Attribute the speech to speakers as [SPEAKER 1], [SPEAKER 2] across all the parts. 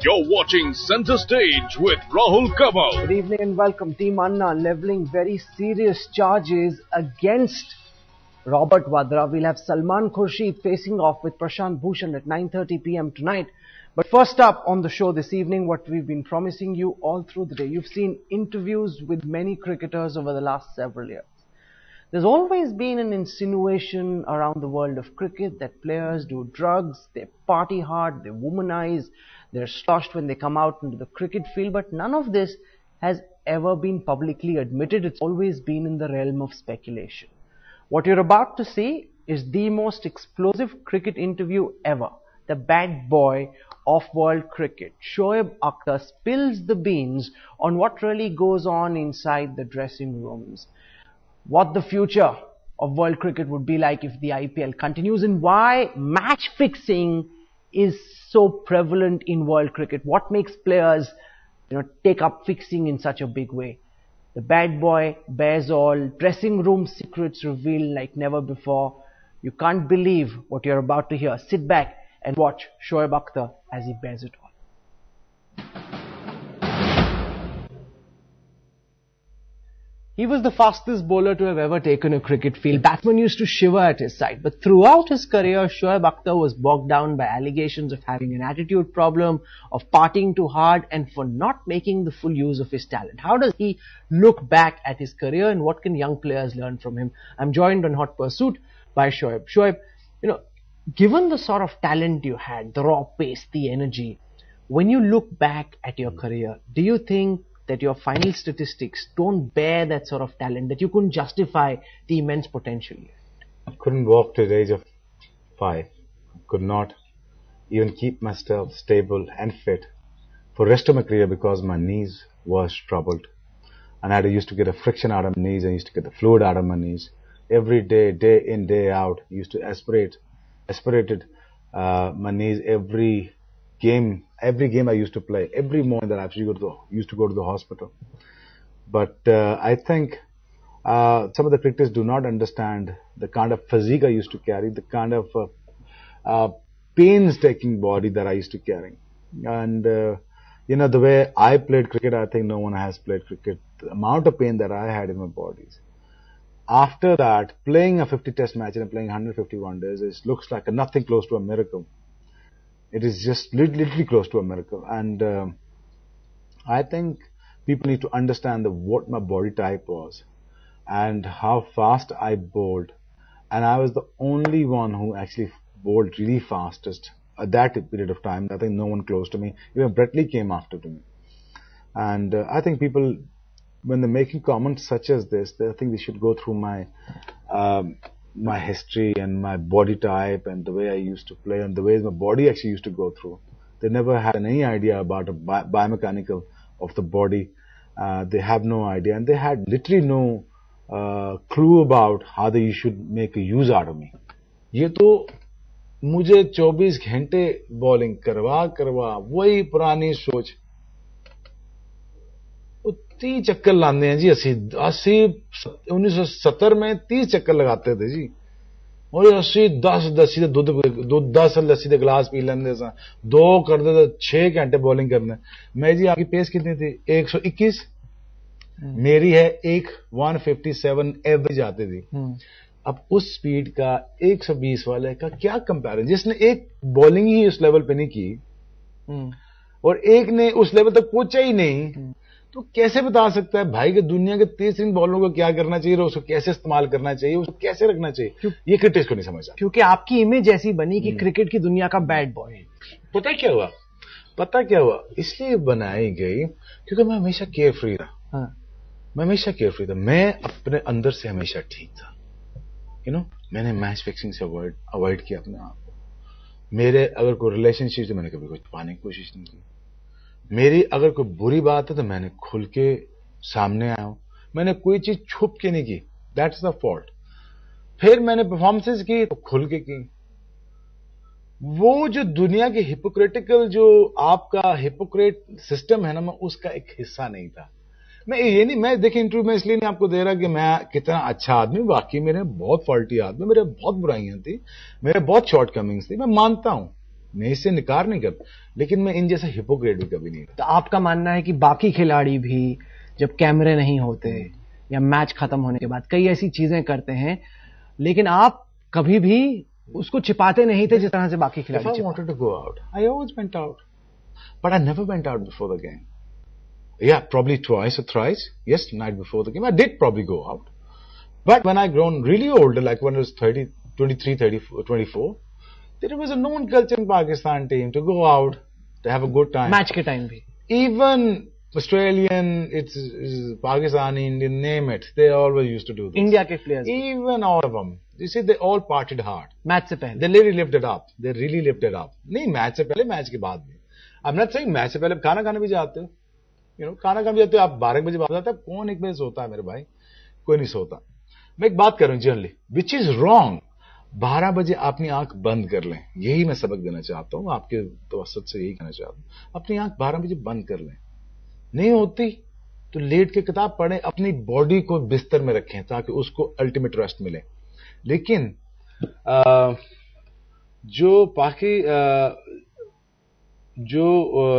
[SPEAKER 1] You're watching Center Stage with Rahul Kamal.
[SPEAKER 2] Good evening and welcome. Team Anna levelling very serious charges against Robert Vadra. We'll have Salman Khurshid facing off with Prashant Bhushan at 9:30 p.m. tonight. But first up on the show this evening, what we've been promising you all through the day. You've seen interviews with many cricketers over the last several years. There's always been an insinuation around the world of cricket that players do drugs, they party hard, they womanize, they're sloshed when they come out into the cricket field, but none of this has ever been publicly admitted. It's always been in the realm of speculation. What you're about to see is the most explosive cricket interview ever. The bad boy of world cricket, Shoaib Akhtar, spills the beans on what really goes on inside the dressing rooms. What the future of world cricket would be like if the IPL continues, and why match fixing is so prevalent in world cricket. What makes players, take up fixing in such a big way? The bad boy bears all, dressing room secrets revealed like never before. You can't believe what you're about to hear. Sit back and watch Shoaib Akhtar as he bears it all. He was the fastest bowler to have ever taken a cricket field. Batsmen used to shiver at his side. But throughout his career, Shoaib Akhtar was bogged down by allegations of having an attitude problem, of partying too hard, and for not making the full use of his talent. How does he look back at his career, and what can young players learn from him? I'm joined on Hot Pursuit by Shoaib. Shoaib, given the sort of talent you had, the raw pace, the energy, when you look back at your career, do you think that your final statistics don't bear that sort of talent, that you couldn't justify the immense potential?
[SPEAKER 3] I couldn't walk to the age of 5. I could not even keep myself stable and fit for the rest of my career because my knees was troubled. And I used to get a friction out of my knees. I used to get the fluid out of my knees. Every day, day in, day out, I used to aspirated my knees every game I used to play, every morning that I actually used to go to the hospital. But I think some of the cricketers do not understand the kind of physique I used to carry, the kind of painstaking body that I used to carry. And, the way I played cricket, I think no one has played cricket. The amount of pain that I had in my bodies. After that, playing a 50 test match and playing 151 days, it looks like nothing close to a miracle. It is just literally close to a miracle. And I think people need to understand what my body type was and how fast I bowled. And I was the only one who actually bowled really fastest at that period of time. I think no one close to me. Even Brett Lee came after me. And I think people, when they're making comments such as this, I think they should go through my history and my body type and the way I used to play and the way my body actually used to go through. They never had any idea about a biomechanical of the body. They have no idea, and they had literally no clue about how they should make a use out of me. ये तो मुझे 24 घंटे bowling करवा वही पुरानी सोच 30 चक्कर लाने हैं जी 1970 में 30 चक्कर लगाते थे जी और 10 लस्सी दे गिलास पी लेंदे सा 2 करदे ते 6 घंटे बॉलिंग करने मैं जी आपकी पेस कितनी थी 121 मेरी है 157 एवरेज आती थी अब उस स्पीड का 120 वाले का क्या कंपैरिजन जिसने एक बॉलिंग ही उस लेवल पे नहीं की और एक ने उस लेवल तक पहुंचा ही नहीं तो कैसे बता सकता है भाई कि दुनिया के 30 बॉलरों को क्या करना चाहिए और उसको कैसे इस्तेमाल करना चाहिए उसको कैसे रखना चाहिए ये क्रिकेट को नहीं समझा क्योंकि आपकी इमेज ऐसी बनी कि क्रिकेट की दुनिया का बैड बॉय है पता क्या हुआ इसलिए बनाई गई क्योंकि मैं हमेशा केयर फ्री रहा मैं अपने अंदर से हमेशा ठीक था मैंने मैच फिक्सिंग से अवॉइड किया अपने आप को मेरे अगर कोई रिलेशनशिप से मैंने कभी कुछ पाने की कोशिश नहीं की मेरी अगर कोई बुरी बात है तो मैंने खुल के सामने आया हूं मैंने कोई चीज छुप के नहीं की दैट्स द फॉल्ट फिर मैंने परफॉर्मेंसेस की तो खुल के की वो जो दुनिया के हिपोक्रेटिकल जो आपका हिपोक्रेट सिस्टम है ना मैं उसका एक हिस्सा नहीं था मैं देखिए इंटरव्यू में इसलिए नहीं आपको दे रहा कि मैं कितना अच्छा आदमी वाकई मेरे बहुत फॉल्टी आदमी मेरे बहुत बुराइयां थी मेरे बहुत शॉर्ट कमिंग्स थी मैं मानता हूं मैं इससे निकार नहीं करता, लेकिन मैं इन जैसा हिपोक्रेट भी कभी नहीं।
[SPEAKER 2] तो आपका मानना है कि बाकी खिलाड़ी भी जब कैमरे नहीं होते या मैच खत्म होने के बाद कई ऐसी चीजें करते हैं, लेकिन आप कभी भी उसको छिपाते नहीं थे जिस तरह से बाकी खिलाड़ी
[SPEAKER 3] If I wanted to go out, I always went out. But I never went out before the game. Yeah, probably twice or thrice. Yes, night before the game. I did probably go out. But when I grown really older, like when I was 30, 23, 34, 24, there was a known culture in Pakistan team to go out, to have a good time.
[SPEAKER 2] Match के time भी
[SPEAKER 3] Even Australian, it's Pakistani, Indian, name it. They always used to do this.
[SPEAKER 2] India के players
[SPEAKER 3] Even all of them. You see, they all partied hard.
[SPEAKER 2] Match से पहले
[SPEAKER 3] They really lived it up. They really lived it up. नहीं match से पहले, match के बाद भी. I'm not saying match से पहले खाना खाने भी जाते हो. खाना खाने भी जाते हो. आप 12 बजे बाहर जाते हो. कौन 1 बजे सोता है मेरे भाई? कोई नहीं सोता. मैं एक बात कर रहा हूं जनरली, विच इज रॉन्ग. 12 बजे अपनी आंख बंद कर लें. यही मैं सबक देना चाहता हूं. आपके तवसत से यही कहना चाहता हूं. अपनी आंख 12 बजे बंद कर लें. नहीं होती तो लेट के किताब पढ़ें. अपनी बॉडी को बिस्तर में रखें ताकि उसको अल्टीमेट रेस्ट मिले. लेकिन जो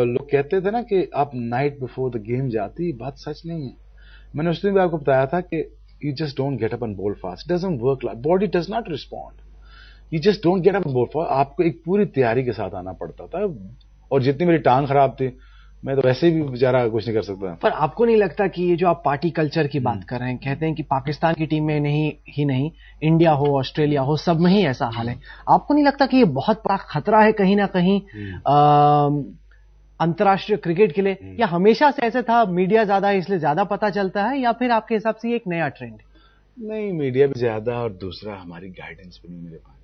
[SPEAKER 3] लोग कहते थे ना कि आप नाइट बिफोर द गेम जाती, बात सच नहीं है. मैंने उस दिन भी आपको बताया था कि you just don't get up and बोल fast. Doesn't work like, body does not respond. You just don't get up and बोल फास्ट. आपको एक पूरी तैयारी के साथ आना पड़ता था. और जितनी मेरी टांग खराब थी, मैं तो वैसे भी बेचारा कुछ नहीं कर सकता.
[SPEAKER 2] पर आपको नहीं लगता कि ये जो आप पार्टी कल्चर की बात कर रहे हैं, कहते हैं कि पाकिस्तान की टीम में नहीं इंडिया हो, ऑस्ट्रेलिया हो, सब में ही ऐसा हाल है. आपको नहीं लगता कि ये बहुत बड़ा खतरा है कहीं ना कहीं अंतर्राष्ट्रीय क्रिकेट के लिए? या हमेशा से ऐसे था, मीडिया ज्यादा है इसलिए ज्यादा पता चलता है, या फिर आपके हिसाब से ये एक नया ट्रेंड है?
[SPEAKER 3] नहीं, मीडिया भी ज्यादा और दूसरा हमारी गाइडेंस भी नहीं. मेरे पास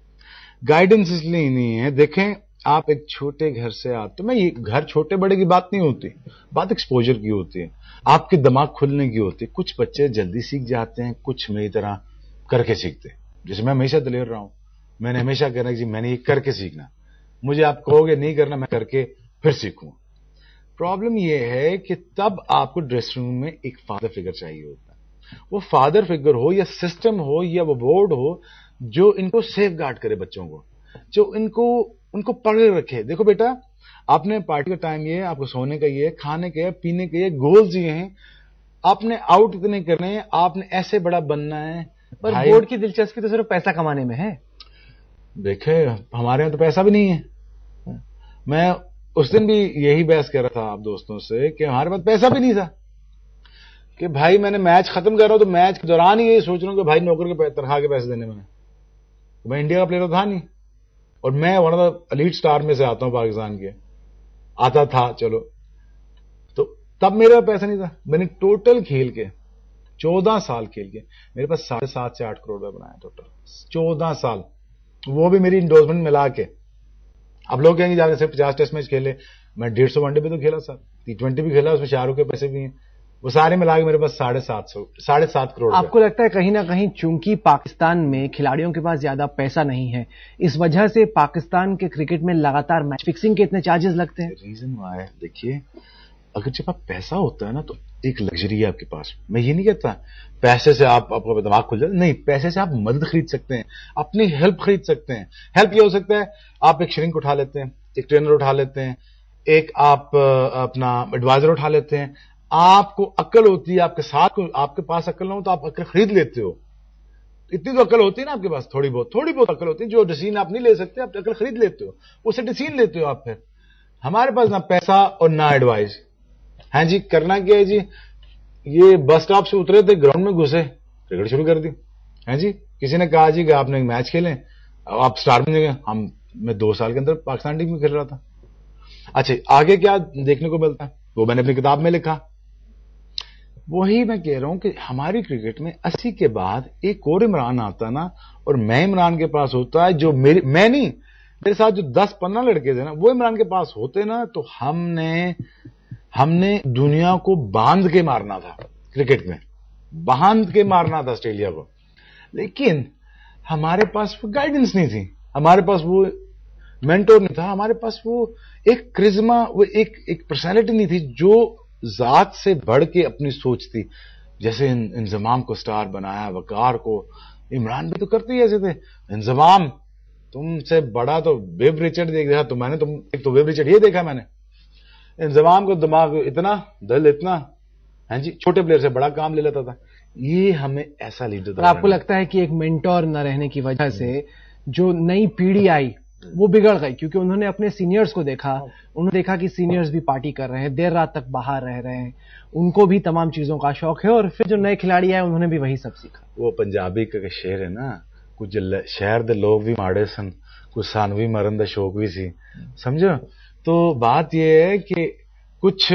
[SPEAKER 3] गाइडेंस इसलिए नहीं है. देखें, आप एक छोटे घर से आते, तो मैं ये घर छोटे बड़े की बात नहीं होती, बात एक्सपोजर की होती है. आपके दिमाग खुलने की होती है. कुछ बच्चे जल्दी सीख जाते हैं, कुछ मेरी तरह करके सीखते हैं. जैसे मैं हमेशा दिलेर रहा हूं. मैंने हमेशा कहना कि जी मैंने ये करके सीखना. मुझे आप कहोगे नहीं करना, मैं करके फिर सीखूं. प्रॉब्लम ये है कि तब आपको ड्रेसिंग रूम में एक फादर फिगर चाहिए होता है. वो फादर फिगर हो या सिस्टम हो या वो बोर्ड हो जो इनको सेफ गार्ड करे, बच्चों को, जो उनको पकड़े रखे. देखो बेटा, आपने पार्टी का टाइम ये है, आपको सोने का ये है, खाने के, पीने के, गोल्स ये हैं. आपने आउट इतने करने हैं, आपने ऐसे बड़ा बनना है.
[SPEAKER 2] पर बोर्ड की दिलचस्पी तो सिर्फ पैसा कमाने में है.
[SPEAKER 3] देखे, हमारे यहाँ तो पैसा भी नहीं है. मैं उस दिन भी यही बहस कर रहा था आप दोस्तों से कि हमारे पास पैसा भी नहीं था. कि भाई मैंने मैच खत्म कर रहा हूं तो मैच के दौरान ही यही सोच रहा हूं कि भाई नौकर के तनख्वाह के पैसे देने. मैं इंडिया का प्लेयर था नहीं, और मैं one of the elite star में से आता हूं पाकिस्तान के, आता था. चलो, तो तब मेरे पास पैसा नहीं था. मैंने टोटल खेल के 14 साल खेल के मेरे पास 7.5 से 8 करोड़ रुपए बनाया टोटल. 14 साल, वो भी मेरी इंडोर्समेंट मिला के. अब लोग कहेंगे जाके सिर्फ 50 टेस्ट मैच खेले. मैं 150 वनडे भी तो खेला सर, T20 भी खेला, उसमें शाहरुख के पैसे भी हैं. वो सारे मिला के मेरे पास 7.5 करोड़.
[SPEAKER 2] आपको लगता है कहीं ना कहीं चूंकि पाकिस्तान में खिलाड़ियों के पास ज्यादा पैसा नहीं है, इस वजह से पाकिस्तान के क्रिकेट में लगातार मैच फिक्सिंग के इतने चार्जेस लगते हैं?
[SPEAKER 3] रीजन व्हाई, देखिए, अगर जब आप पैसा होता है ना तो एक लग्जरी है आपके पास. मैं ये नहीं कहता पैसे से आपका दिमाग खुल जाए, नहीं. पैसे से आप मदद खरीद सकते हैं, अपनी हेल्प खरीद सकते हैं. हेल्प ये हो सकता है, आप एक श्रिंक उठा लेते हैं, एक ट्रेनर उठा लेते हैं, एक आप अपना एडवाइजर उठा लेते हैं. आपको अक्ल होती है, आपके साथ आपके पास अक्ल ना हो तो आप अक्ल खरीद लेते हो. इतनी तो अक्ल होती है ना आपके पास, थोड़ी बहुत अक्ल होती है. जो डिसीजन आप नहीं ले सकते, आप अक्ल खरीद लेते हो, उससे डिसीजन लेते हो आप. फिर हमारे पास ना पैसा और ना एडवाइस. हाँ जी, करना क्या है जी, ये बस स्टॉप से उतरे थे, ग्राउंड में घुसे, क्रिकेट शुरू कर दी. हाँ जी, किसी ने कहा जी कि आपने एक मैच खेलें, आप स्टार बन जाएंगे. मैं 2 साल के अंदर पाकिस्तान टीम में खेल रहा था. अच्छा, आगे क्या देखने को मिलता है वो मैंने अपनी किताब में लिखा. वही मैं कह रहा हूं कि हमारी क्रिकेट में 80 के बाद एक और इमरान आता ना, और मैं इमरान के पास होता है, जो मैं नहीं, मेरे साथ जो 10-15 लड़के थे ना, वो इमरान के पास होते ना, तो हमने दुनिया को बांध के मारना था. क्रिकेट में बांध के मारना था ऑस्ट्रेलिया को. लेकिन हमारे पास वो गाइडेंस नहीं थी, हमारे पास वो मेंटोर नहीं था, हमारे पास वो एक क्रिज्मा, वो एक पर्सनैलिटी नहीं थी जो जात से बढ़ के अपनी सोच थी. जैसे इंजमाम को स्टार बनाया, वकार को, इमरान भी तो करते ही ऐसे थे. इंजमाम तुमसे बड़ा तो वेब रिचर्ड देखा तो मैंने, एक तो वेब रिचर्ड ये देखा मैंने, इंजमाम को दिमाग इतना, दिल इतना, हाँ जी, छोटे प्लेयर से बड़ा काम ले लेता था। ये हमें ऐसा लीडर।
[SPEAKER 2] आपको लगता है कि एक मेंटोर न रहने की वजह से जो नई पीढ़ी आई वो बिगड़ गई, क्योंकि उन्होंने अपने सीनियर्स को देखा, उन्होंने देखा कि सीनियर्स भी पार्टी कर रहे हैं, देर रात तक बाहर रह रहे हैं, उनको भी तमाम चीजों का शौक है, और फिर जो नए खिलाड़ी आए उन्होंने भी वही सब सीखा।
[SPEAKER 3] वो पंजाबी का शेर है ना, कुछ शहर दे लोग भी माड़े सन, कुछ सानू भी मरन दा शौक भी सी, समझो। तो बात ये है कि कुछ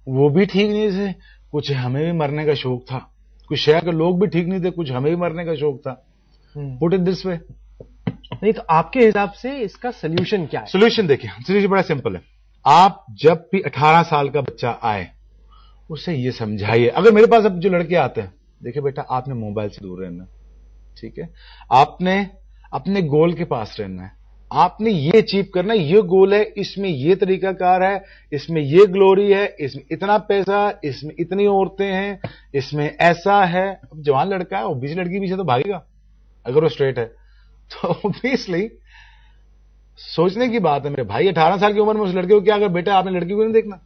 [SPEAKER 3] वो भी ठीक नहीं थे, कुछ हमें भी मरने का शौक था, कुछ शहर के लोग भी ठीक नहीं थे, कुछ हमें भी मरने का शौक था। Put it this way.
[SPEAKER 2] नहीं तो आपके हिसाब से इसका सोल्यूशन क्या है?
[SPEAKER 3] सोल्यूशन देखिए, सोल्यूशन बड़ा सिंपल है। आप जब भी 18 साल का बच्चा आए उसे ये समझाइए, अगर मेरे पास अब जो लड़के आते हैं, देखिए बेटा आपने मोबाइल से दूर रहना, ठीक है, आपने अपने गोल के पास रहना है, आपने ये अचीव करना है, ये गोल है, इसमें ये तरीकाकार है, इसमें ये ग्लोरी है, इसमें इतना पैसा, इसमें इतनी औरतें हैं, इसमें ऐसा है। अब जवान लड़का है, ओबीसी लड़की पीछे तो भागेगा अगर वो स्ट्रेट है, तो ऑब्वियसली सोचने की बात है मेरे भाई। 18 साल की उम्र में उस लड़के को क्या, अगर बेटा आपने लड़की को नहीं देखना,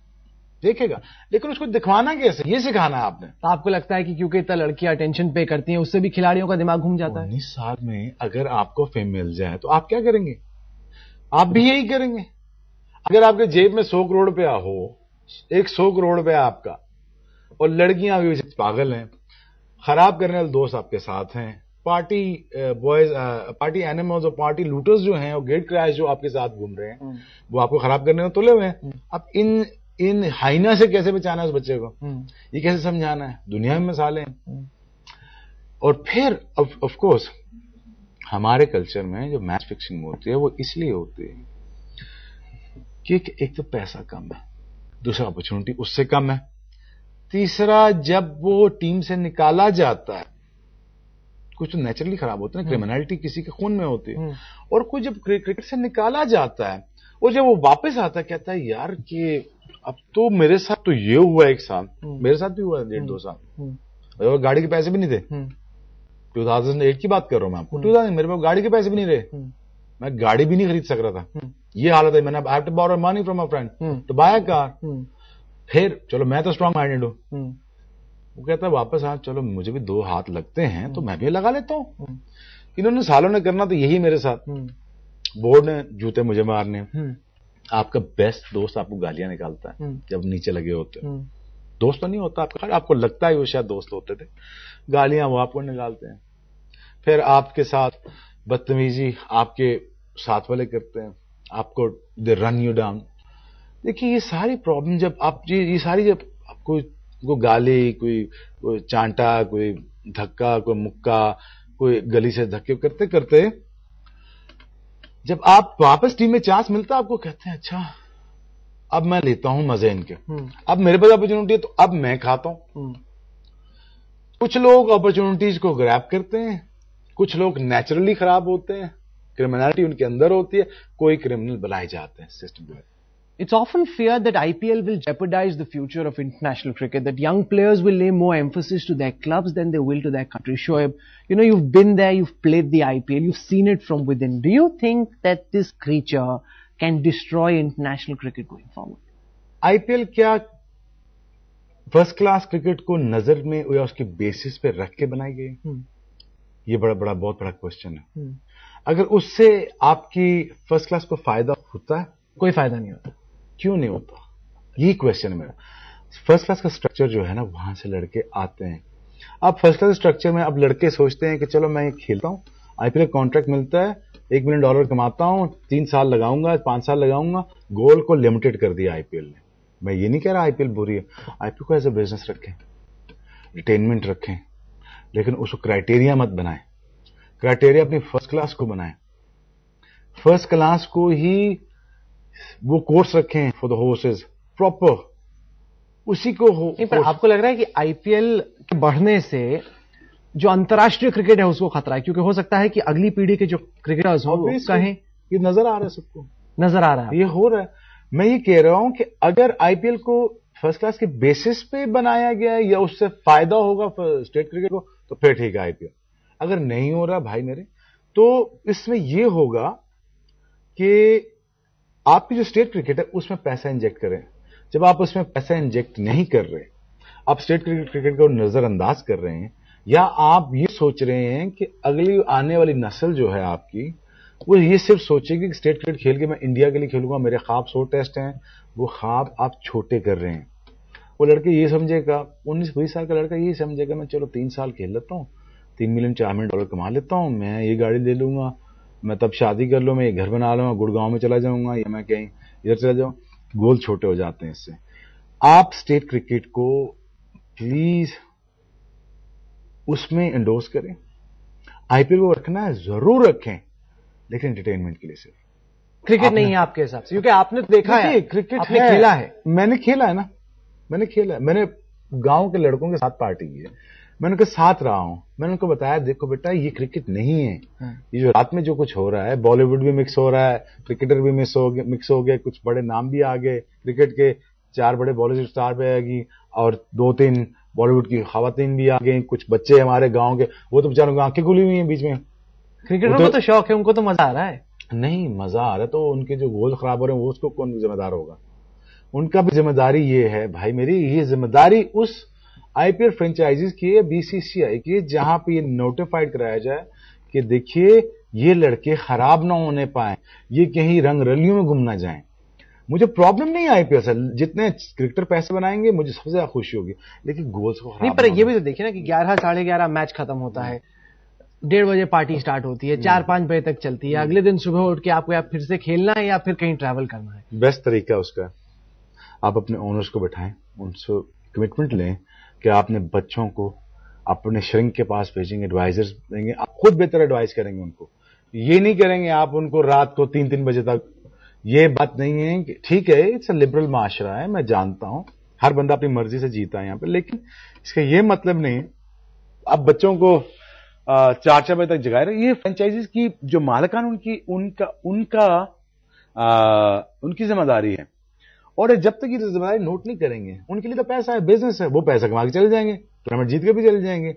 [SPEAKER 3] देखेगा, लेकिन उसको दिखवाना कैसे, ये सिखाना है आपने।
[SPEAKER 2] तो आपको लगता है कि क्योंकि इतना लड़कियां अटेंशन पे करती हैं, उससे भी खिलाड़ियों का दिमाग घूम जाता है?
[SPEAKER 3] 19 साल में अगर आपको फेम मिल जाए तो आप क्या करेंगे? आप भी यही करेंगे। अगर आपके जेब में 100 करोड़ रुपया हो, 100 करोड़ रुपया आपका, और लड़कियां भी पागल हैं, खराब करने वाले दोस्त आपके साथ हैं, पार्टी बॉयज, पार्टी एनिमल्स और पार्टी लूटर्स जो हैं, और गेट क्रैश जो आपके साथ घूम रहे हैं, वो आपको खराब करने में तुले हुए हैं। अब इन हाइना से कैसे बचाना है उस बच्चे को, ये कैसे समझाना है? दुनिया में मिसालें हैं। और फिर ऑफ कोर्स हमारे कल्चर में जो मैच फिक्सिंग होती है वो इसलिए होती है कि एक तो पैसा कम है, दूसरा अपॉर्चुनिटी उससे कम है, तीसरा जब वो टीम से निकाला जाता है, कुछ तो नेचुरली खराब होते हैं, क्रिमिनलिटी किसी के खून में होती है, और कुछ जब क्रिकेट से निकाला जाता है, और जब वो वापस आता है कहता है यार कि अब तो मेरे साथ तो ये हुआ 1 साल, मेरे साथ भी हुआ 1.5-2 साल, और गाड़ी के पैसे भी नहीं थे। 2008 की बात कर रहा हूं मैं आपको, 2000 मेरे पास गाड़ी के पैसे भी नहीं रहे, मैं गाड़ी भी नहीं खरीद सक रहा था, ये हालत है। मैंने I have to borrow money from a friend to buy a car. फिर चलो मैं तो स्ट्रांग माइंडेड हूं, वो कहता है वापस आ, चलो मुझे भी 2 हाथ लगते हैं तो मैं भी लगा लेता हूं। इन्होंने सालों ने करना तो यही मेरे साथ, बोर्ड ने जूते मुझे मारने। आपका बेस्ट दोस्त आपको गालियां निकालता है जब नीचे लगे होते, दोस्त तो नहीं होता आपका, आपको लगता है वो शायद दोस्त होते थे, गालियां वो आपको निकालते हैं। फिर आपके साथ बदतमीजी आपके साथ वाले करते हैं, आपको दे रन यू डाउन। देखिए ये सारी प्रॉब्लम जब आप ये सारी जब आपको कोई गाली, कोई चांटा, कोई धक्का, कोई मुक्का, कोई गली से धक्के करते करते जब आप वापस टीम में चांस मिलता है, आपको कहते हैं अच्छा अब मैं लेता हूं मजे इनके, अब मेरे पास अपॉर्चुनिटी है तो अब मैं खाता हूं। कुछ लोग अपॉर्चुनिटीज को ग्रैब करते हैं, कुछ लोग नेचुरली खराब होते हैं, क्रिमिनलिटी उनके अंदर होती है, कोई क्रिमिनल बनाए जाते हैं सिस्टम में।
[SPEAKER 2] It's often feared that IPL will jeopardize the future of international cricket, that young players will lay more emphasis to their clubs than they will to their country. Shoaib, you know, you've been there, you've played the IPL, you've seen it from within. Do you think that this creature can destroy international cricket going forward?
[SPEAKER 3] IPL क्या first class cricket को नजर में या उसके basis पे रख के बनाई गई? ये बहुत बड़ा क्वेश्चन है। अगर उससे आपकी फर्स्ट क्लास को फायदा होता है?
[SPEAKER 2] कोई फायदा नहीं होता।
[SPEAKER 3] क्यों नहीं होता, यही क्वेश्चन है मेरा। फर्स्ट क्लास का स्ट्रक्चर जो है ना, वहां से लड़के आते हैं। अब फर्स्ट क्लास स्ट्रक्चर में अब लड़के सोचते हैं कि चलो मैं खेलता हूं, आईपीएल कॉन्ट्रैक्ट मिलता है, $1 मिलियन कमाता हूं, 3 साल लगाऊंगा, 5 साल लगाऊंगा। गोल को लिमिटेड कर दिया आईपीएल ने। मैं ये नहीं कह रहा आईपीएल बुरी है, आईपीएल को एज ए बिजनेस रखें, रिटेनमेंट रखें, लेकिन उसको क्राइटेरिया मत बनाएं। क्राइटेरिया अपनी फर्स्ट क्लास को बनाएं, फर्स्ट क्लास को ही वो कोर्स रखें फॉर द हॉर्सेस प्रॉपर, उसी को हो।
[SPEAKER 2] पर आपको लग रहा है कि आईपीएल के बढ़ने से जो अंतर्राष्ट्रीय क्रिकेट है उसको खतरा है? क्योंकि हो सकता है कि अगली पीढ़ी के जो क्रिकेटर्स हो कहें,
[SPEAKER 3] ये नजर आ रहा है, सबको
[SPEAKER 2] नजर आ रहा है,
[SPEAKER 3] ये हो रहा है। मैं ये कह रहा हूं कि अगर आईपीएल को फर्स्ट क्लास के बेसिस पे बनाया गया है या उससे फायदा होगा स्टेट क्रिकेट को, तो फिर ठीक है आईपीएल। अगर नहीं हो रहा भाई मेरे, तो इसमें यह होगा कि आपकी जो स्टेट क्रिकेट है उसमें पैसा इंजेक्ट करें। जब आप उसमें पैसा इंजेक्ट नहीं कर रहे, आप स्टेट क्रिकेट को नजरअंदाज कर रहे हैं, या आप ये सोच रहे हैं कि अगली आने वाली नस्ल जो है आपकी, वो ये सिर्फ सोचेगी कि स्टेट क्रिकेट खेल के मैं इंडिया के लिए खेलूंगा, मेरे ख्वाब 100 टेस्ट हैं, वो ख्वाब आप छोटे कर रहे हैं। वो लड़के ये समझेगा, 19-20 साल का लड़का ये समझेगा मैं चलो 3 साल खेल लेता हूँ, 3 मिलियन 4 मिलियन डॉलर कमा लेता हूँ, मैं ये गाड़ी ले लूंगा, मैं तब शादी कर लूँ, मैं ये घर बना लूंगा, गुड़गांव में चला जाऊंगा, या मैं कहीं इधर चला जाऊँ। गोल छोटे हो जाते हैं इससे। आप स्टेट क्रिकेट को प्लीज उसमें एंडोर्स करें। आईपीएल को रखना है जरूर रखें, लेकिन एंटरटेनमेंट के लिए सिर्फ।
[SPEAKER 2] क्रिकेट नहीं है आपके हिसाब से, क्योंकि आपने देखा है,
[SPEAKER 3] क्रिकेट
[SPEAKER 2] आपने खेला है।
[SPEAKER 3] मैंने खेला है ना, मैंने खेला है, मैंने गांव के लड़कों के साथ पार्टी की है, मैंने उनके साथ रहा हूं, मैंने उनको बताया देखो बेटा ये क्रिकेट नहीं है, ये जो रात में जो कुछ हो रहा है, बॉलीवुड भी मिक्स हो रहा है, क्रिकेटर भी मिक्स हो गए, कुछ बड़े नाम भी आ गए क्रिकेट के, 4 बड़े बॉलीवुड स्टार भी आएगी और 2-3 बॉलीवुड की खवातीन भी आ गई, कुछ बच्चे हमारे गांव के, वो तो बेचारों की आंखें खुली हुई हैं बीच में।
[SPEAKER 2] क्रिकेटरों को तो शौक है, उनको तो मजा आ रहा है।
[SPEAKER 3] नहीं मजा आ रहा है तो उनके जो गोल खराब हो रहे हैं वो उसको कौन जिम्मेदार होगा? उनका भी जिम्मेदारी ये है भाई, मेरी ये जिम्मेदारी उस आईपीएल फ्रेंचाइजीज की है, बीसीसीआई की, जहां पे ये नोटिफाइड कराया जाए कि देखिए ये लड़के खराब ना होने पाए, ये कहीं रंग रलियों में गुम ना जाएं। मुझे प्रॉब्लम नहीं है आईपीएल से, जितने क्रिकेटर पैसे बनाएंगे मुझे सबसे ज्यादा खुशी होगी, लेकिन गोल्स को
[SPEAKER 2] नहीं, पर ये भी तो देखिए ना कि 11 साढ़े 11 मैच खत्म होता है, 1:30 बजे पार्टी स्टार्ट होती है, 4-5 बजे तक चलती है, अगले दिन सुबह उठ के आपको या फिर से खेलना है या फिर कहीं ट्रैवल करना है।
[SPEAKER 3] बेस्ट तरीका उसका आप अपने ओनर्स को बैठाएं, उनसे कमिटमेंट लें कि आपने बच्चों को अपने श्रिंक के पास भेजेंगे, एडवाइजर्स देंगे, आप खुद बेहतर एडवाइस करेंगे उनको, ये नहीं करेंगे आप उनको रात को 3-3 बजे तक। ये बात नहीं है कि ठीक है इट्स अ लिबरल माशरा है, मैं जानता हूं हर बंदा अपनी मर्जी से जीता है यहां पे, लेकिन इसका ये मतलब नहीं आप बच्चों को 4-4 बजे तक जगाए रहे। ये फ्रेंचाइजीज की जो मालिकान उनकी जिम्मेदारी है, और जब तक ये जिम्मेदारी नोट नहीं करेंगे, उनके लिए तो पैसा है, बिजनेस है, वो पैसा कमा के चले जाएंगे, टूर्नामेंट जीत के भी चले जाएंगे।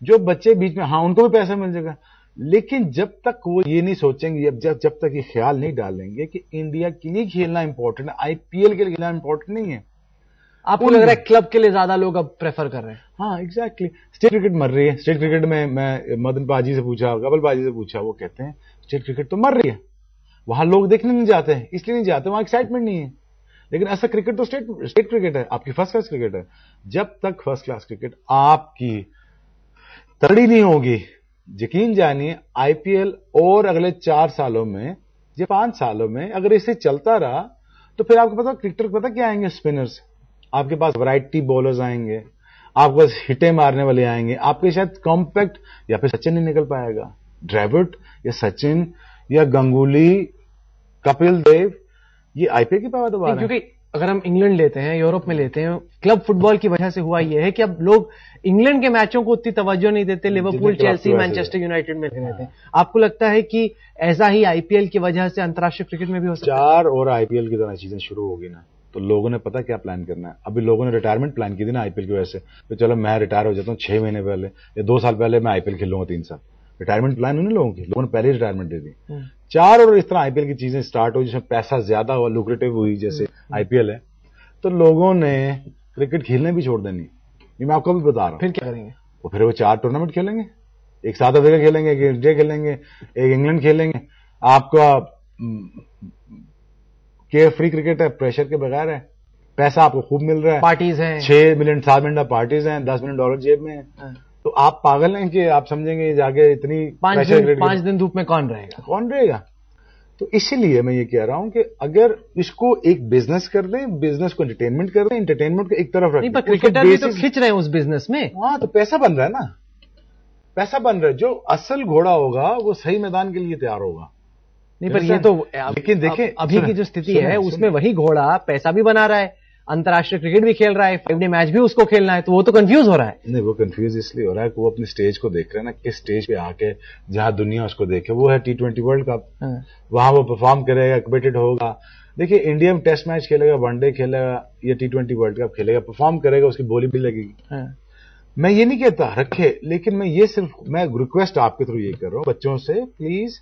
[SPEAKER 3] जो बच्चे बीच में, हाँ उनको भी पैसा मिल जाएगा, लेकिन जब तक वो ये नहीं सोचेंगे, जब तक ये ख्याल नहीं डालेंगे कि इंडिया के लिए खेलना इंपॉर्टेंट है, आईपीएल के लिए खेलना इंपॉर्टेंट नहीं है।
[SPEAKER 2] आपको लग रहा है क्लब के लिए ज्यादा लोग अब प्रेफर कर रहे हैं?
[SPEAKER 3] हाँ एग्जैक्टली। स्टेट क्रिकेट मर रही है। स्टेट क्रिकेट में मैं मदन पाजी से पूछा, कपिल पाजी से पूछा, वो कहते हैं स्टेट क्रिकेट तो मर रही है, वहां लोग देखने नहीं जाते हैं, इसलिए नहीं जाते, वहां एक्साइटमेंट नहीं है। लेकिन ऐसा क्रिकेट तो स्टेट क्रिकेट है, आपकी फर्स्ट क्लास क्रिकेट है। जब तक फर्स्ट क्लास क्रिकेट आपकी तगड़ी नहीं होगी, यकीन जानिए आईपीएल और अगले 4 सालों में या 5 सालों में अगर इसे चलता रहा तो फिर आपको पता क्रिकेटर पता क्या आएंगे, स्पिनर्स, आपके पास वैरायटी बॉलर्स आएंगे, आपके पास हिटे मारने वाले आएंगे, आपके शायद कॉम्पैक्ट, या फिर सचिन नहीं निकल पाएगा, ड्रेविड या सचिन या गंगुली, कपिल देव, ये आईपीएल की पैदावार है।
[SPEAKER 2] क्योंकि अगर हम इंग्लैंड लेते हैं, यूरोप में लेते हैं, क्लब फुटबॉल की वजह से हुआ यह है कि अब लोग इंग्लैंड के मैचों को उतनी तवज्जो नहीं देते, लिवरपूल, चेल्सी, मैनचेस्टर यूनाइटेड में देते हैं। आपको लगता है कि ऐसा ही आईपीएल की वजह से अंतर्राष्ट्रीय क्रिकेट में भी हो सकता है?
[SPEAKER 3] 4 और आईपीएल की तरह चीजें शुरू होगी ना, तो लोगों ने पता क्या प्लान करना है। अभी लोगों ने रिटायरमेंट प्लान की थी ना आईपीएल की वजह से, तो चलो मैं रिटायर हो जाता हूँ 6 महीने पहले या 2 साल पहले मैं आईपीएल खेलूंगा 3 साल। रिटायरमेंट प्लान उन्हें लोगों की, लोगों ने पहले रिटायरमेंट दे दी। 4 और इस तरह आईपीएल की चीजें स्टार्ट हुई जिसमें पैसा ज्यादा हुआ, लुक्रेटिव हुई जैसे आईपीएल है, तो लोगों ने क्रिकेट खेलने भी छोड़ देनी। ये मैं आपको भी बता रहा हूं।
[SPEAKER 2] फिर क्या करेंगे?
[SPEAKER 3] फिर वो 4 टूर्नामेंट खेलेंगे, एक साउथ अफ्रीका खेलेंगे, एक इंडिया खेलेंगे, एक इंग्लैंड खेलेंगे। आपका केयर फ्री क्रिकेट है, प्रेशर के बगैर है, पैसा आपको खूब मिल रहा है,
[SPEAKER 2] पार्टीज हैं,
[SPEAKER 3] 6 मिलियन 7 मिलियन पार्टीज हैं, $10 मिलियन जेब में है। तो आप पागल हैं कि आप समझेंगे जाके इतनी
[SPEAKER 2] 5 दिन धूप में कौन रहेगा?
[SPEAKER 3] तो इसीलिए मैं ये कह रहा हूं कि अगर इसको एक बिजनेस कर दें, बिजनेस को एंटरटेनमेंट कर दें, एंटरटेनमेंट को एक तरफ रखें।
[SPEAKER 2] नहीं, पर क्रिकेटर भी तो खिंच रहे हैं उस बिजनेस में।
[SPEAKER 3] हाँ, तो पैसा बन रहा है ना, पैसा बन रहा है। जो असल घोड़ा होगा वो सही मैदान के लिए तैयार होगा।
[SPEAKER 2] नहीं, पर ये तो
[SPEAKER 3] लेकिन देखें
[SPEAKER 2] अभी की जो स्थिति है उसमें वही घोड़ा पैसा भी बना रहा है, अंतर्राष्ट्रीय क्रिकेट भी खेल रहा है, 5 डे मैच भी उसको खेलना है, तो वो तो कंफ्यूज हो रहा है।
[SPEAKER 3] नहीं, वो कंफ्यूज इसलिए हो रहा है कि वो अपने स्टेज को देख रहे हैं ना, किस स्टेज पे आके जहां दुनिया उसको देखे, वो है T20 वर्ल्ड कप। वहां वो परफॉर्म करेगा, कमिटेड होगा। देखिए इंडिया में टेस्ट मैच खेलेगा, वनडे खेलेगा या T20 वर्ल्ड कप खेलेगा, परफॉर्म करेगा, उसकी बोली भी लगेगी। मैं ये नहीं कहता रखे, लेकिन मैं रिक्वेस्ट आपके थ्रू ये कर रहा हूं बच्चों से, प्लीज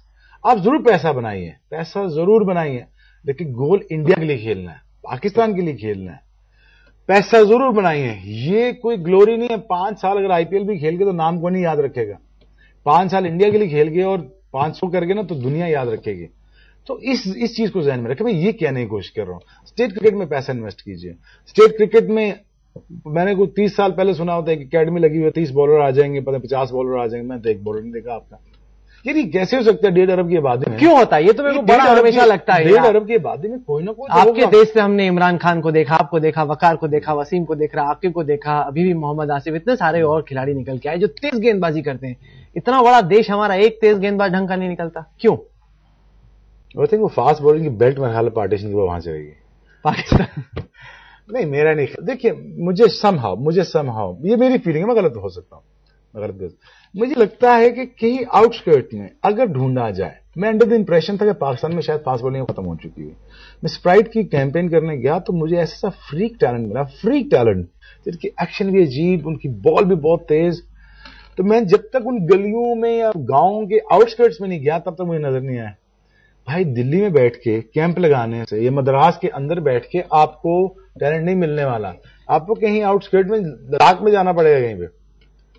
[SPEAKER 3] आप जरूर पैसा बनाइए, पैसा जरूर बनाइए, लेकिन गोल इंडिया के लिए खेलना है, पाकिस्तान के लिए खेलना है। पैसा जरूर बनाइए, ये कोई ग्लोरी नहीं है। 5 साल अगर आईपीएल भी खेल गए तो नाम को नहीं याद रखेगा। 5 साल इंडिया के लिए खेल गए और 500 कर गए ना तो दुनिया याद रखेगी। तो इस चीज को ध्यान में रखें। मैं ये कहने की कोशिश कर रहा हूं, स्टेट क्रिकेट में पैसा इन्वेस्ट कीजिए। स्टेट क्रिकेट में मैंने कोई 30 साल पहले सुना होता है कि अकेडमी लगी हुई है, 30 बॉलर आ जाएंगे, पता 50 बॉलर आ जाएंगे। मैं तो एक बॉलर नहीं देखा आपका। यार ये कैसे हो सकता है? 1.5 अरब की आबादी में
[SPEAKER 2] क्यों होता है? ये तो मेरे को बड़ा हमेशा लगता है।
[SPEAKER 3] 1.5 अरब की आबादी में कोई ना कोई
[SPEAKER 2] आपके देश से हमने इमरान खान को देखा, आपको देखा, वकार को देखा, वसीम को देख रहा, आकिब को देखा, अभी भी मोहम्मद आसिफ, इतने सारे और खिलाड़ी निकल के आए जो तेज गेंदबाजी करते हैं। इतना बड़ा देश हमारा, एक तेज गेंदबाज ढंग का नहीं निकलता, क्यों?
[SPEAKER 3] आई थिंक वो फास्ट बॉलिंग की बेल्ट में हाल पार्टीशन की वहां से रहेगी
[SPEAKER 2] पाकिस्तान।
[SPEAKER 3] नहीं, मेरा नहीं। देखिए, मुझे समहाउ ये मेरी फीलिंग है, मैं गलत हो सकता हूं, मुझे लगता है कि कहीं आउटस्कर्ट में अगर ढूंढा जाए, मैं अंडर द इंप्रेशन था कि पाकिस्तान में शायद फास्ट बॉलिंग खत्म हो चुकी है। मैं स्प्राइट की कैंपेन करने गया तो मुझे ऐसा फ्रीक टैलेंट मिला, फ्रीक टैलेंट, जिनकी एक्शन भी अजीब, उनकी बॉल भी बहुत तेज। तो मैं जब तक उन गलियों में या गांव के आउटस्कर्ट्स में नहीं गया तब तक मुझे नजर नहीं आया। भाई दिल्ली में बैठ के कैंप लगाने से या मद्रास के अंदर बैठ के आपको टैलेंट नहीं मिलने वाला। आपको कहीं आउटस्कर्ट में, लद्दाख में जाना पड़ेगा, कहीं पे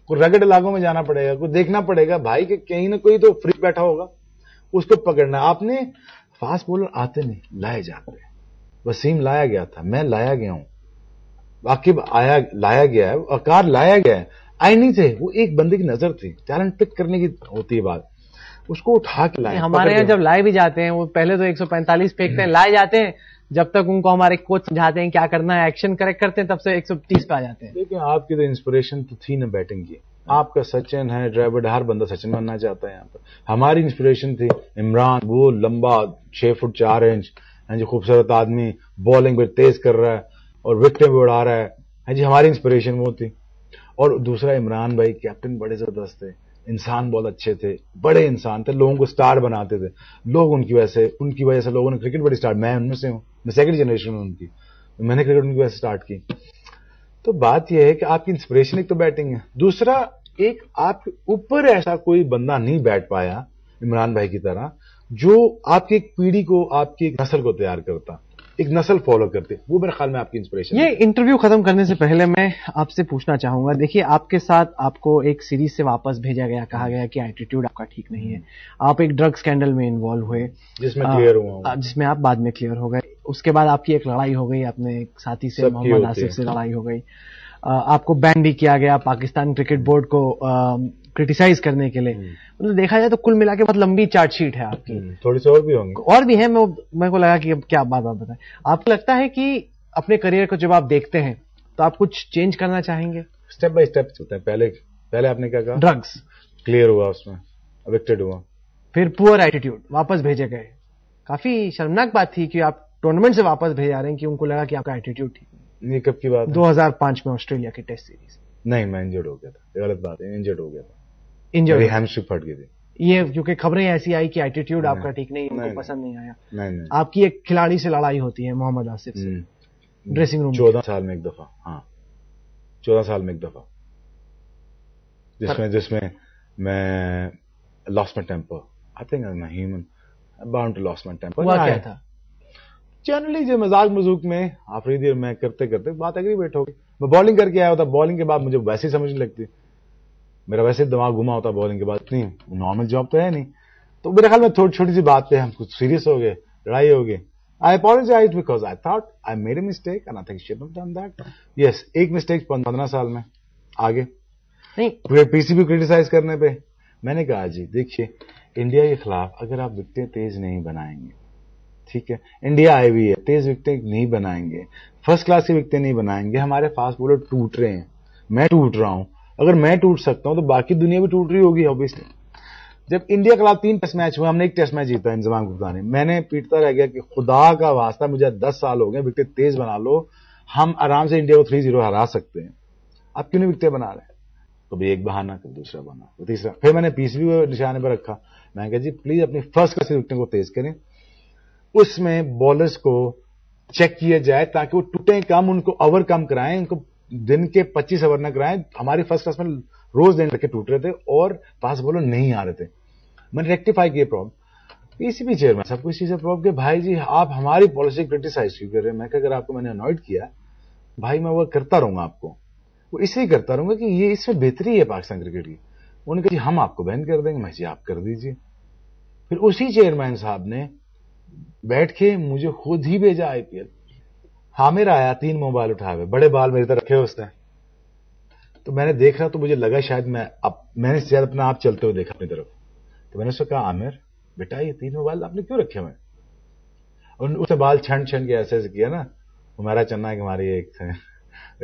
[SPEAKER 3] कोई रगड़ इलाकों में जाना पड़ेगा, कोई देखना पड़ेगा भाई कि कहीं ना कोई तो फ्री बैठा होगा, उसको पकड़ना। आपने फास्ट बॉलर आते नहीं, लाए जाते हैं। वसीम लाया गया था, मैं लाया गया हूं, वाकिब लाया गया है, वकार लाया गया है। आए नहीं थे, वो एक बंदे की नजर थी, टैलेंट पिक करने की होती है बात, उसको उठा के लाए।
[SPEAKER 2] हमारे यहाँ जब लाए भी जाते हैं, वो पहले तो 145 फेंकते हैं, लाए जाते हैं, जब तक उनको हमारे कोच समझाते हैं क्या करना है, एक्शन करेक्ट करते हैं, तब से 130 पे आ जाते हैं।
[SPEAKER 3] देखिए, आपकी तो इंस्पिरेशन तो थी ना बैटिंग की। आपका सचिन है, ड्राइवर, हर बंदा सचिन बनना चाहता है यहाँ पर। हमारी इंस्पिरेशन थी इमरान, वो लंबा 6 फुट 4 इंच है जी, खूबसूरत आदमी, बॉलिंग भी तेज कर रहा है और विकेटें भी उड़ा रहा है जी, हमारी इंस्पिरेशन वो थी। और दूसरा इमरान भाई कैप्टन बड़े जबरदस्त थे, इंसान बहुत अच्छे थे, बड़े इंसान थे, लोगों को स्टार बनाते थे। लोग उनकी वजह से लोगों ने क्रिकेट बड़ी स्टार्ट, मैं उनमें से हूं, मैं सेकंड जनरेशन हूं उनकी, मैंने क्रिकेट उनकी वजह से स्टार्ट की। तो बात यह है कि आपकी इंस्पिरेशन एक तो बैटिंग है, दूसरा एक आपके ऊपर ऐसा कोई बंदा नहीं बैठ पाया इमरान भाई की तरह, जो आपकी एक पीढ़ी को, आपकी एक नस्ल को तैयार करता, एक नस्ल फॉलो करते। वो मेरे ख्याल में आपकी इंस्पिरेशन।
[SPEAKER 2] ये इंटरव्यू खत्म करने से पहले मैं आपसे पूछना चाहूंगा, देखिए आपके साथ आपको एक सीरीज से वापस भेजा गया, कहा गया कि एटीट्यूड आपका ठीक नहीं है, आप एक ड्रग स्कैंडल में इन्वॉल्व हुए,
[SPEAKER 3] जिसमें क्लियर हुआ,
[SPEAKER 2] जिसमें आप बाद में क्लियर हो गए। उसके बाद आपकी एक लड़ाई हो गई, अपने एक साथी से, मोहम्मद आसिफ से लड़ाई हो गई, आपको बैन भी किया गया पाकिस्तान क्रिकेट बोर्ड को क्रिटिसाइज करने के लिए। मतलब देखा जाए तो कुल मिला के बहुत लंबी चार्जशीट है आपकी।
[SPEAKER 3] थोड़ी सी और भी होंगी,
[SPEAKER 2] और भी है, मेरे को लगा कि अब क्या बात बताएं। आपको लगता है कि अपने करियर को जब आप देखते हैं तो आप कुछ चेंज करना चाहेंगे?
[SPEAKER 3] स्टेप बाय स्टेप चलते हैं। पहले आपने क्या कहा?
[SPEAKER 2] ड्रग्स,
[SPEAKER 3] क्लियर हुआ, उसमें एविक्टेड हुआ,
[SPEAKER 2] फिर पुअर एटीट्यूड, वापस भेजे गए। काफी शर्मनाक बात थी कि आप टूर्नामेंट से वापस भेज रहे हैं कि उनको लगा कि आपका एटीट्यूड ठीक नहीं।
[SPEAKER 3] ये कब की बात है?
[SPEAKER 2] 2005 में ऑस्ट्रेलिया की टेस्ट सीरीज।
[SPEAKER 3] नहीं, मैं इंजर्ड हो गया था, ये गलत बात है, इंजर्ड हो गया था,
[SPEAKER 2] इंजर्ड,
[SPEAKER 3] हैमस्ट्रिंग फट गई थी।
[SPEAKER 2] ये क्योंकि खबरें ऐसी आई कि एटीट्यूड आपका ठीक नहीं, उनको पसंद नहीं आया।
[SPEAKER 3] नहीं।
[SPEAKER 2] आपकी एक खिलाड़ी से लड़ाई होती है, मोहम्मद आसिफ से, ड्रेसिंग रूम।
[SPEAKER 3] 14 साल में एक दफा, हाँ 14 साल में एक दफा, जिसमें मैं lost my temper. I think I am human, bound to lost my temper.
[SPEAKER 2] हुआ क्या था?
[SPEAKER 3] जनरली जो मजाक मजूक में आफरीदी और मैं करते करते बात एग्रीवेट हो गई। मैं बॉलिंग करके आया होता, बॉलिंग के बाद मुझे वैसे ही समझ नहीं लगती, मेरा वैसे दिमाग घुमा होता बॉलिंग के बाद, इतनी नॉर्मल जॉब तो है नहीं। तो मेरे ख्याल में छोटी सी बात पे हम कुछ सीरियस हो गए, लड़ाई हो गई। I apologise because I thought I made a mistake and I think should have done that. Yes, एक मिस्टेक 15 साल में आगे नहीं, पीसीबी क्रिटिसाइज करने पे मैंने कहा जी देखिए, इंडिया के खिलाफ अगर आप विकेटें तेज नहीं बनाएंगे, ठीक है, इंडिया आई हुई है, तेज विकेटें नहीं बनाएंगे, फर्स्ट क्लास की विकेटें नहीं बनाएंगे, हमारे फास्ट बॉलर टूट रहे हैं, मैं टूट रहा हूं, अगर मैं टूट सकता हूं तो बाकी दुनिया भी टूट रही होगी ऑब्वियसली। जब इंडिया के खिलाफ 3 टेस्ट मैच हुए, हमने एक टेस्ट मैच जीता इंजमाम गुप्ता, मैंने पीटता रह गया कि खुदा का वास्ता, मुझे 10 साल हो गए, विकेटें तेज बना लो, हम आराम से इंडिया को 3-0 हरा सकते हैं, आप क्यों नहीं विकेटें बना रहे? तो भी एक बहाना, फिर दूसरा बहाना, फिर तीसरा, फिर मैंने पीसीबी को निशाने पर रखा। मैंने कहा जी प्लीज अपनी फर्स्ट क्लास विकेटों को तेज करें, उसमें बॉलर्स को चेक किया जाए ताकि वो टूटे कम, उनको ओवर कम कराएं, उनको दिन के 25 ओवर न कराएं। हमारी फर्स्ट क्लास में रोज दिन रखे टूट रहे थे और फास्ट बॉलर नहीं आ रहे थे, मैंने रेक्टिफाई किया प्रॉब्लम। पीसीबी चेयरमैन सब कुछ चीजें प्रॉब्लम के भाई जी आप हमारी पॉलिसी क्रिटिसाइज क्यों कर रहे हैं? मैं अगर आपको मैंने अनॉइड किया भाई मैं वो करता रहूंगा, आपको वो इसलिए करता रहूंगा कि ये इसमें बेहतरी है पाकिस्तान क्रिकेट की। उन्होंने कहा जी हम आपको बैन कर देंगे। मैं जी आप कर दीजिए। फिर उसी चेयरमैन साहब ने बैठ के मुझे खुद ही भेजा आईपीएल। हामिर आया 3 मोबाइल उठा हुए, बड़े बाल मेरे तरफ रखे उसने, तो मैंने देखा तो मुझे लगा शायद मैंने शायद अपना आप चलते हुए देखा अपनी तरफ। तो मैंने उससे कहा आमिर बेटा ये 3 मोबाइल आपने क्यों रखे हुए? और उसने बाल छन के ऐसे ऐसे किया ना, हमारा चन्ना कि हमारी एक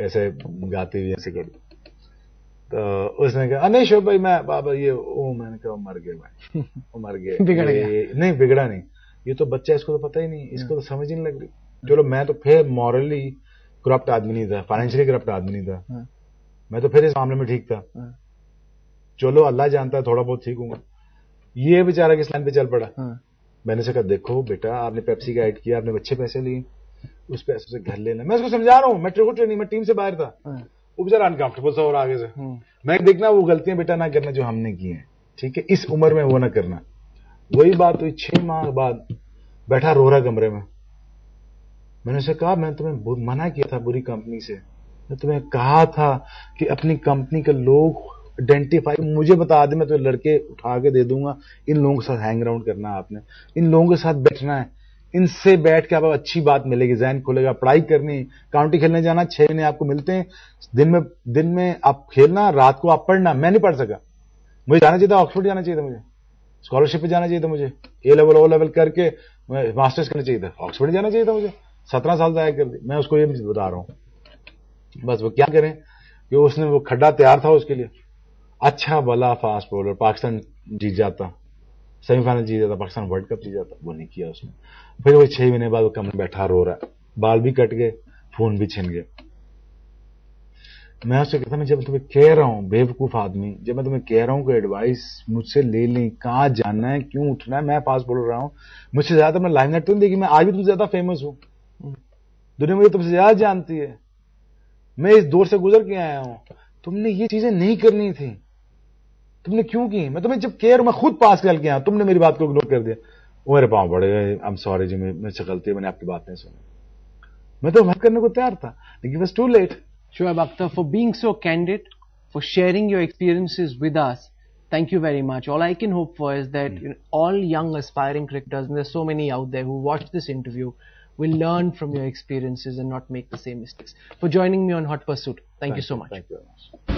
[SPEAKER 3] ऐसे गाती हुई ऐसे कर। तो उसने कहा नहीं शोभ भाई मैं बाबा ये मैंने कहा मर गए भाई, वो मर गए।
[SPEAKER 2] बिगड़ गया।
[SPEAKER 3] नहीं बिगड़ा नहीं, ये तो बच्चा, इसको तो पता ही नहीं, इसको तो समझ ही नहीं लग रही। चलो मैं तो फिर मॉरली करप्ट आदमी नहीं था, फाइनेंशियली करप्ट आदमी नहीं था, मैं तो फिर इस मामले में ठीक था। चलो अल्लाह जानता है थोड़ा बहुत ठीक हूँ। ये बेचारा किस लाइन पे चल पड़ा। मैंने से कहा देखो बेटा आपने पेप्सी का ऐड किया, आपने अच्छे पैसे लिए, उस पैसे से घर लेना। मैं उसको समझा रहा हूँ, मैं ट्रेनिंग में टीम से बाहर था, वो बेचारा अनकंफर्टेबल सा और आगे से। मैं देखना वो गलतियां बेटा ना करना जो हमने की हैं, ठीक है, इस उम्र में वो ना करना। वही बात हुई 6 माह बाद बैठा रो रहा कमरे में। मैंने उसे कहा मैं तुम्हें मना किया था बुरी कंपनी से, मैं तुम्हें कहा था कि अपनी कंपनी के लोग आइडेंटिफाई मुझे बता दे, मैं तो लड़के उठा के दे दूंगा, इन लोगों के साथ हैंग अराउंड करना है आपने, इन लोगों के साथ बैठना है, इनसे बैठ के आप अच्छी बात मिलेगी, ज़हन खुलेगा, पढ़ाई करनी, काउंटी खेलने जाना, 6 महीने आपको मिलते हैं, दिन में आप खेलना, रात को आप पढ़ना। मैं नहीं पढ़ सका, मुझे जाना चाहिए था, ऑक्सफोर्ड जाना चाहिए था, मुझे स्कॉलरशिप पे जाना चाहिए था, मुझे ए लेवल ओ लेवल करके मास्टर्स करना चाहिए था, ऑक्सफोर्ड जाना चाहिए था मुझे। 17 साल ज़ाया कर दी। मैं उसको ये बता रहा हूँ, बस वो क्या करें कि उसने वो खड्डा तैयार था उसके लिए। अच्छा भला फास्ट बॉलर, पाकिस्तान जीत जाता, सेमीफाइनल जीत जाता, पाकिस्तान वर्ल्ड कप जीत जाता, वो नहीं किया उसने। फिर वो 6 महीने बाद वो कमरे बैठा रो रहा है, बाल भी कट गए, फोन भी छिन गए। मैं उससे कहता मैं जब तुम्हें कह रहा हूं बेवकूफ आदमी, जब मैं तुम्हें कह रहा हूं कि एडवाइस मुझसे ले लें, कहां जाना है, क्यों उठना है, मैं फास्ट बॉलर रहा हूं, मुझसे ज्यादा मैं लाइमलाइट तो नहीं देखी, मैं आज भी तुमसे ज्यादा फेमस हूं, दुनिया मुझे तुमसे ज्यादा जानती है, मैं इस दौर से गुजर के आया हूं। तुमने ये चीजें नहीं करनी थी, तुमने क्यों की? मैं तुम्हें जब कह रहा हूं, मैं खुद पास करके आया, तुमने मेरी बात को इग्नोर कर दिया। वो मेरे पांव पड़ गए, आई एम सॉरी जी, मुझसे गलती है, मैंने आपकी बात नहीं सुनी। मैं तो मदद करने को तैयार था, लेकिन it was too late.
[SPEAKER 2] Shoaib Akhtar, for being so candid, for sharing your experiences with us. Thank you very much. All I can hope for is that all young aspiring cricketers, and there's so many out there who watch this interview, will learn from your experiences and not make the same mistakes. For joining me on Hot Pursuit, thank you so much.
[SPEAKER 3] Thank you very much.